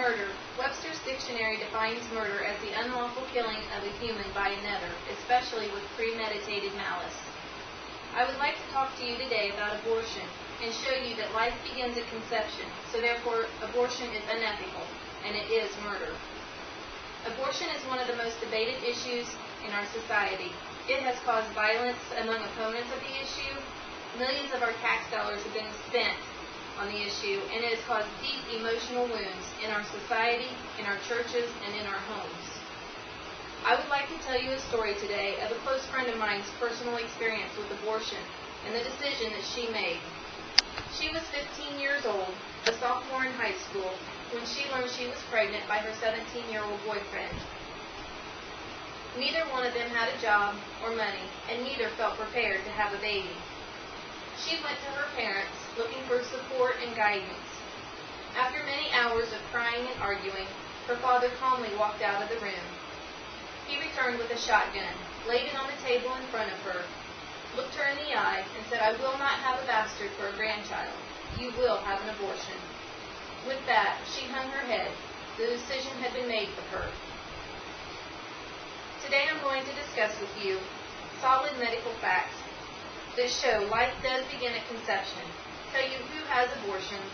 Murder. Webster's dictionary defines murder as the unlawful killing of a human by another, especially with premeditated malice. I would like to talk to you today about abortion and show you that life begins at conception, so therefore abortion is unethical, and it is murder. Abortion is one of the most debated issues in our society. It has caused violence among opponents of the issue. Millions of our tax dollars have been spent on the issue, and it has caused deep emotional wounds in our society, in our churches, and in our homes. I would like to tell you a story today of a close friend of mine's personal experience with abortion and the decision that she made. She was 15 years old, a sophomore in high school, when she learned she was pregnant by her 17-year-old boyfriend. Neither one of them had a job or money, and neither felt prepared to have a baby. She went to her parents looking for support and guidance. After many hours of crying and arguing, her father calmly walked out of the room. He returned with a shotgun, laid it on the table in front of her, looked her in the eye, and said, "I will not have a bastard for a grandchild. You will have an abortion." With that, she hung her head. The decision had been made for her. Today I'm going to discuss with you solid medical facts that show life does begin at conception, tell you who has abortions,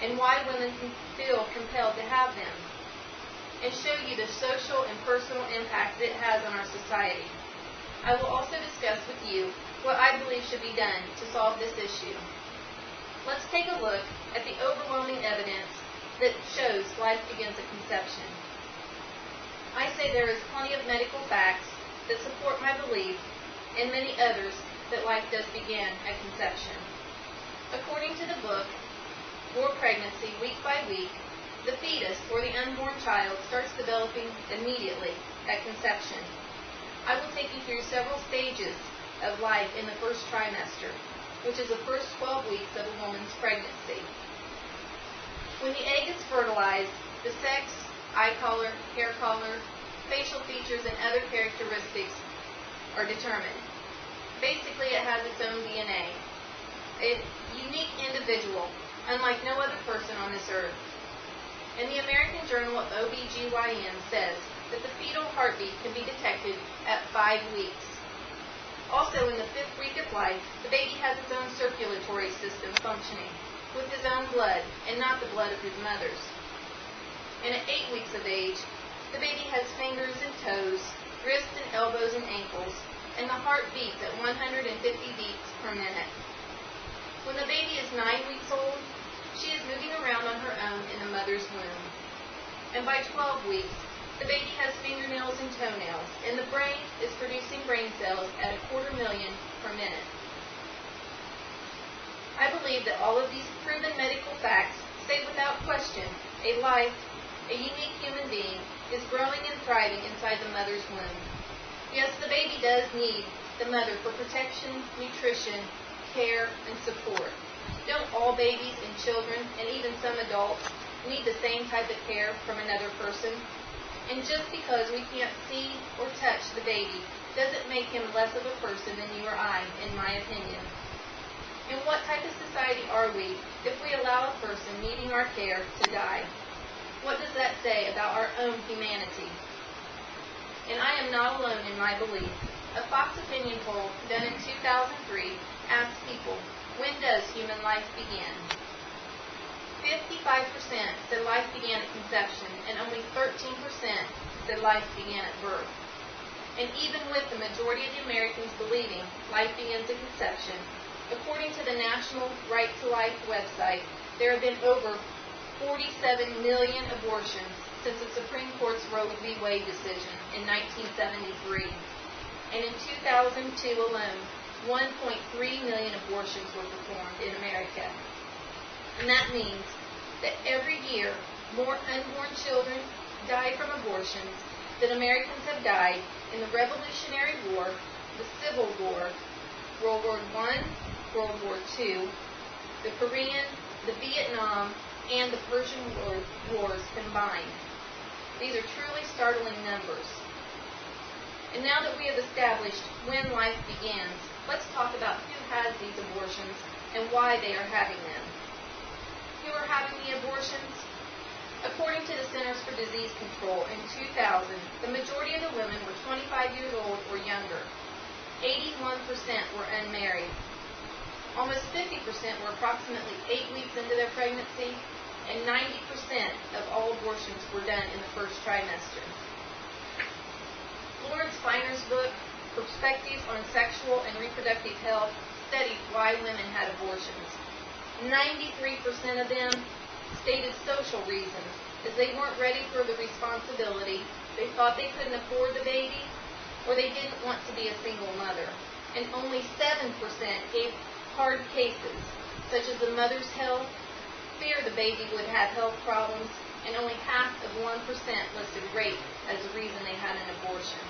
and why women feel compelled to have them, and show you the social and personal impact it has on our society. I will also discuss with you what I believe should be done to solve this issue. Let's take a look at the overwhelming evidence that shows life begins at conception. I say there is plenty of medical facts that support my belief, and many others that life does begin at conception. According to the book, For Pregnancy, Week by Week, the fetus, or the unborn child, starts developing immediately at conception. I will take you through several stages of life in the first trimester, which is the first 12 weeks of a woman's pregnancy. When the egg is fertilized, the sex, eye color, hair color, facial features, and other characteristics are determined. Basically, it has its own DNA. A unique individual, unlike no other person on this earth. And the American Journal of OB/GYN says that the fetal heartbeat can be detected at 5 weeks. Also, in the 5th week of life, the baby has its own circulatory system functioning, with his own blood, and not the blood of his mother's. And at 8 weeks of age, the baby has fingers and toes, wrists and elbows and ankles, and the heart beats at 150 beats per minute. When the baby is 9 weeks old, she is moving around on her own in the mother's womb. And by 12 weeks, the baby has fingernails and toenails, and the brain is producing brain cells at 250,000 per minute. I believe that all of these proven medical facts say without question a life, a unique human being, is growing and thriving inside the mother's womb. Yes, the baby does need the mother for protection, nutrition, care, and support. Don't all babies and children, and even some adults, need the same type of care from another person? And just because we can't see or touch the baby doesn't make him less of a person than you or I, in my opinion. And what type of society are we if we allow a person needing our care to die? What does that say about our own humanity? And I am not alone in my belief. A Fox opinion poll done in 2003 asked people, when does human life begin? 55% said life began at conception, and only 13% said life began at birth. And even with the majority of the Americans believing life begins at conception, according to the National Right to Life website, there have been over 47 million abortions since the Supreme Court's Roe v. Wade decision in 1973. And in 2002 alone, 1.3 million abortions were performed in America. And that means that every year, more unborn children die from abortions than Americans have died in the Revolutionary War, the Civil War, World War I, World War II, the Korean, the Vietnam, and the Persian Wars combined. These are truly startling numbers. And now that we have established when life begins, let's talk about who has these abortions and why they are having them. Who are having the abortions? According to the Centers for Disease Control, in 2000, the majority of the women were 25 years old or younger. 81% were unmarried. Almost 50% were approximately 8 weeks into their pregnancy, and 90% of all abortions were done in the first trimester. Lawrence Feiner's book, Perspectives on Sexual and Reproductive Health, studied why women had abortions. 93% of them stated social reasons, as they weren't ready for the responsibility, they thought they couldn't afford the baby, or they didn't want to be a single mother. And only 7% gave hard cases, such as the mother's health, fear the baby would have health problems, and only half of 1% listed rape as a reason they had an abortion.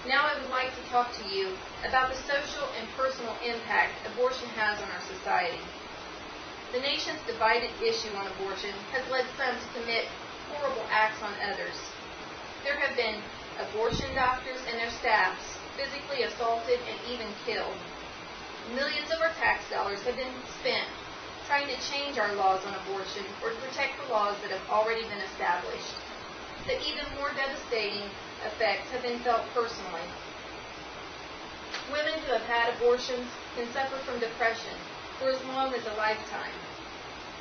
Now I would like to talk to you about the social and personal impact abortion has on our society. The nation's divided issue on abortion has led some to commit horrible acts on others. There have been abortion doctors and their staffs physically assaulted and even killed. Millions of our tax dollars have been spent trying to change our laws on abortion or to protect the laws that have already been established. But even more devastating effects have been felt personally. Women who have had abortions can suffer from depression for as long as a lifetime.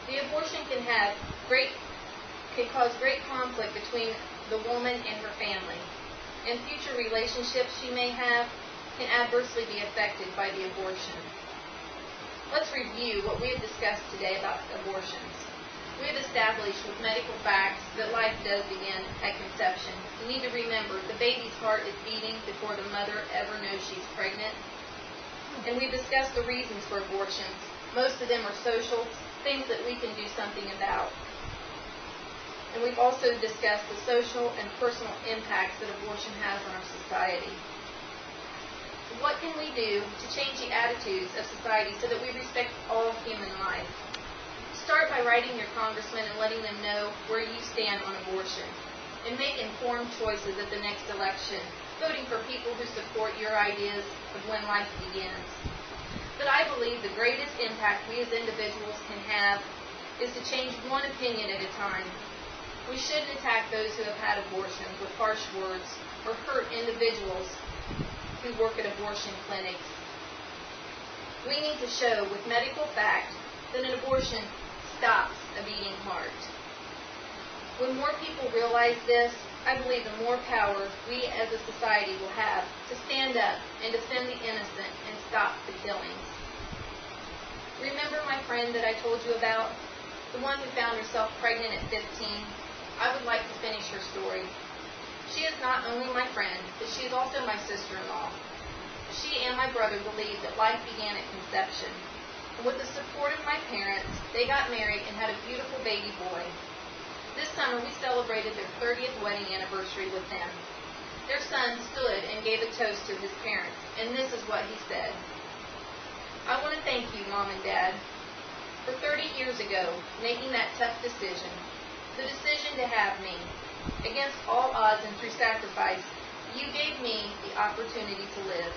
The abortion can cause great conflict between the woman and her family, and future relationships she may have can adversely be affected by the abortion. Let's review what we have discussed today about abortions. We have established with medical facts that life does begin at conception. You need to remember the baby's heart is beating before the mother ever knows she's pregnant. And we've discussed the reasons for abortions. Most of them are social, things that we can do something about. And we've also discussed the social and personal impacts that abortion has on our society. What can we do to change the attitudes of society so that we respect all human life? Start by writing your congressman and letting them know where you stand on abortion. And make informed choices at the next election, voting for people who support your ideas of when life begins. But I believe the greatest impact we as individuals can have is to change one opinion at a time. We shouldn't attack those who have had abortions with harsh words or hurt individuals who work at abortion clinics. We need to show with medical fact that an abortion stops a beating heart. When more people realize this, I believe the more power we as a society will have to stand up and defend the innocent and stop the killings. Remember my friend that I told you about? The one who found herself pregnant at 15? I would like to finish her story. She is not only my friend, but she is also my sister-in-law. She and my brother believe that life began at conception. And with the support of my parents, they got married and had a beautiful baby boy. This summer, we celebrated their 30th wedding anniversary with them. Their son stood and gave a toast to his parents, and this is what he said. I want to thank you, Mom and Dad, for 30 years ago making that tough decision, the decision to have me. Against all odds and through sacrifice, you gave me the opportunity to live.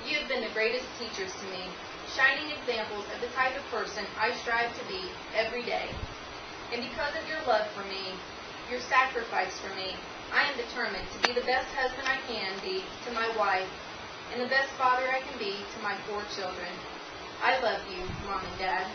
You have been the greatest teachers to me, shining examples of the type of person I strive to be every day. And because of your love for me, your sacrifice for me, I am determined to be the best husband I can be to my wife and the best father I can be to my 4 children. I love you, Mom and Dad.